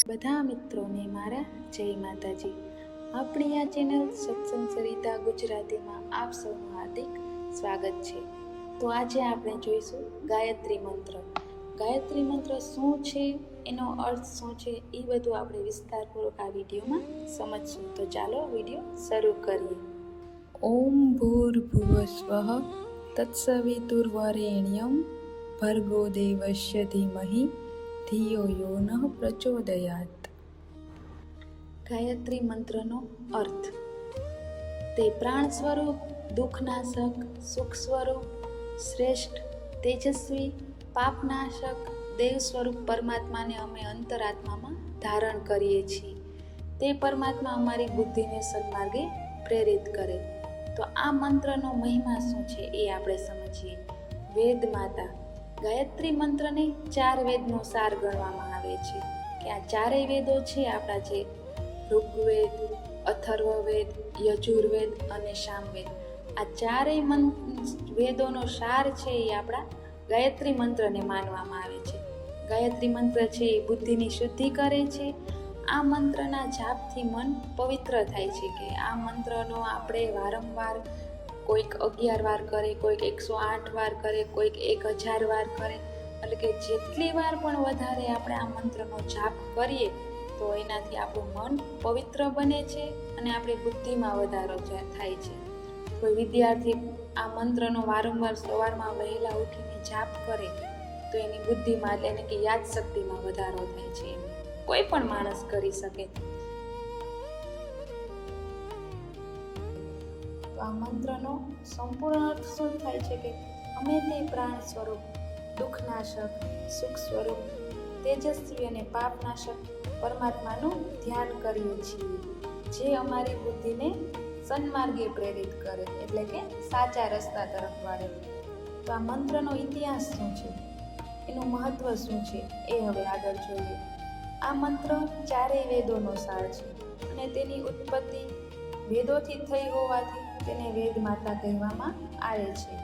બધા મિત્રોને મારા જય માતાજી. આપણી આ ચેનલ સત્સંગ સરિતા ગુજરાતીમાં આપ સૌનું હાર્દિક સ્વાગત છે. તો આજે આપણે જોઈશું ગાયત્રી મંત્ર. ગાયત્રી મંત્ર શું છે, એનો અર્થ શું છે, એ બધું આપણે વિસ્તારપૂર્વક આ વિડીયોમાં સમજશું. તો ચાલો વિડીયો શરૂ કરીએ. ઓમ ભૂર્ભુવસ્વઃ તત્સવિતુર્વરેણ્યં ભર્ગો દેવસ્ય ધીમહિ ધિયો યો નઃ પ્રચોદયાત. ગાયત્રી મંત્રનો અર્થ: તે પ્રાણ સ્વરૂપ, દુઃખનાશક, સુખ સ્વરૂપ, શ્રેષ્ઠ, તેજસ્વી, પાપનાશક, દેવ સ્વરૂપ પરમાત્માને અમે અંતરાત્મામાં ધારણ કરીએ છીએ. તે પરમાત્મા અમારી બુદ્ધિને સન્માર્ગે પ્રેરિત કરે. તો આ મંત્રનો મહિમા શું છે એ આપણે સમજીએ. વેદ માતા. ગાયત્રી મંત્રને 4 વેદનો સાર ગણવામાં આવે છે. કે આ 4 વેદો છે આપણા, જે ઋગ્વેદ, અથર્વવેદ, યજુર્વેદ અને સામવેદ. આ 4 વેદોનો સાર છે એ આપણા ગાયત્રી મંત્રને માનવામાં આવે છે. ગાયત્રી મંત્ર છે એ બુદ્ધિની શુદ્ધિ કરે છે. આ મંત્રના જાપથી મન પવિત્ર થાય છે. કે આ મંત્રનો આપણે વારંવાર, કોઈક 11 વાર કરે, કોઈક 108 વાર કરે, કોઈક 1000 વાર કરે, એટલે કે જેટલી વાર પણ વધારે આપણે આ મંત્રનો જાપ કરીએ તો એનાથી આપણું મન પવિત્ર બને છે અને આપણી બુદ્ધિમાં વધારો થાય છે. કોઈ વિદ્યાર્થી આ મંત્રનો વારંવાર સવારમાં વહેલા ઉઠીને જાપ કરે તો એની બુદ્ધિમાં, એટલે એને કે યાદશક્તિમાં વધારો થાય છે. કોઈ પણ માણસ કરી શકે. તો આ મંત્રનો સંપૂર્ણ અર્થ શું થાય છે કે અમે તે પ્રાણ સ્વરૂપ, દુઃખનાશક, સુખ સ્વરૂપ, તેજસ્વી અને પાપનાશક પરમાત્માનું ધ્યાન કરીએ છીએ, જે અમારી બુદ્ધિને સન્માર્ગે પ્રેરિત કરે, એટલે કે સાચા રસ્તા તરફ વાળે. તો આ મંત્રનો ઇતિહાસ શું છે, એનું મહત્વ શું છે, એ હવે આગળ જોઈએ. આ મંત્ર 4 વેદોનો સાર છે અને તેની ઉત્પત્તિ વેદોથી થઈ હોવાથી તેને વેદ માતા કહેવામાં આવે છે.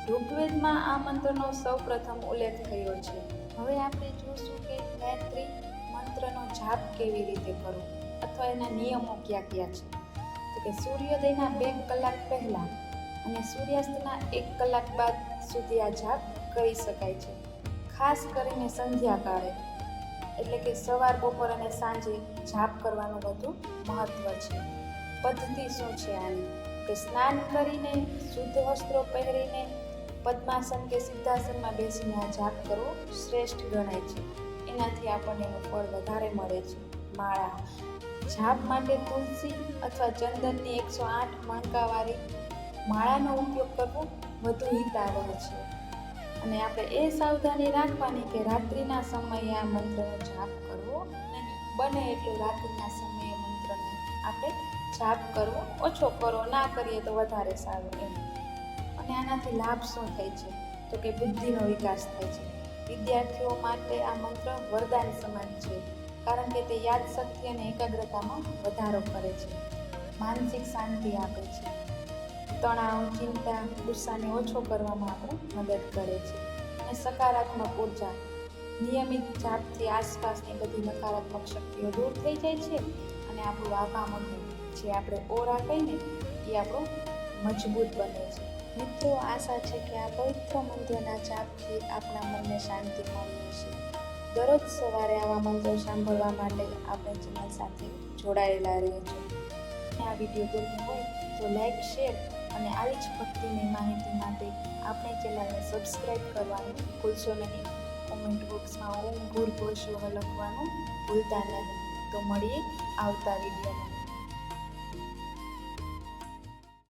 ઋગ્વેદમાં આ મંત્રનો સૌ પ્રથમ ઉલ્લેખ થયો છે. હવે આપણે જોશું કે ગાયત્રી મંત્રનો જાપ કેવી રીતે કરવો, અથવા એના નિયમો કયા કયા છે. તો કે સૂર્યોદયના 2 કલાક પહેલાં અને સૂર્યાસ્તના 1 કલાક બાદ સુધી આ જાપ કરી શકાય છે. ખાસ કરીને સંધ્યાકાળે, એટલે કે સવાર, બપોર અને સાંજે જાપ કરવાનું વધુ મહત્વ છે. પદ્ધતિ શું છે આની? કે સ્નાન કરીને, શુદ્ધ વસ્ત્રો પહેરીને, પદ્માસન કે સિદ્ધાસનમાં બેસીને આ જાપ કરવો શ્રેષ્ઠ ગણાય છે. એનાથી આપણને એનું ફળ વધારે મળે છે. માળા. જાપ માટે તુલસી અથવા ચંદનની 108 મણકાવાળી માળાનો ઉપયોગ કરવો વધુ હિતાવહ છે. અને આપણે એ સાવધાની રાખવાની કે રાત્રિના સમયે આ મંત્રનો જાપ કરવો નહીં. બને એટલું રાત્રિના સમયે મંત્રને આપણે જાપ કરવો ઓછો કરો, ના કરીએ તો વધારે સારું એમ. અને આનાથી લાભ શું થાય છે? તો કે બુદ્ધિનો વિકાસ થાય છે. વિદ્યાર્થીઓ માટે આ મંત્ર વરદાન સમાન છે, કારણ કે તે યાદશક્તિ અને એકાગ્રતામાં વધારો કરે છે. માનસિક શાંતિ આપે છે. તણાવ, ચિંતા, ગુસ્સાને ઓછો કરવામાં આપણે મદદ કરે છે. અને સકારાત્મક ઉર્જા. નિયમિત જાપથી આસપાસની બધી નકારાત્મક શક્તિઓ દૂર થઈ જાય છે અને આપણું આભામનું, જે આપણે ઓરા કહીને, એ આપણું મજબૂત બને છે. મિત્રો, આશા છે કે આ પવિત્ર મંત્રના જાપથી આપણા મનને શાંતિ મળી હશે. દરરોજ સવારે આવા મંત્રો સાંભળવા માટે આપણે ચેનલ સાથે જોડાયેલા રહેજો. આ વિડીયો ગમ્યો હોય તો લાઈક, શેર અને આવી જ ભક્તિની માહિતી માટે આપણે ચેનલને સબસ્ક્રાઈબ કરવાનું ભૂલશો નહીં. કોમેન્ટ બોક્સમાં ઓમ ભૂર્ભુવઃ લખવાનું ભૂલતા નહીં. તો મળીએ આવતા વિડીયોમાં.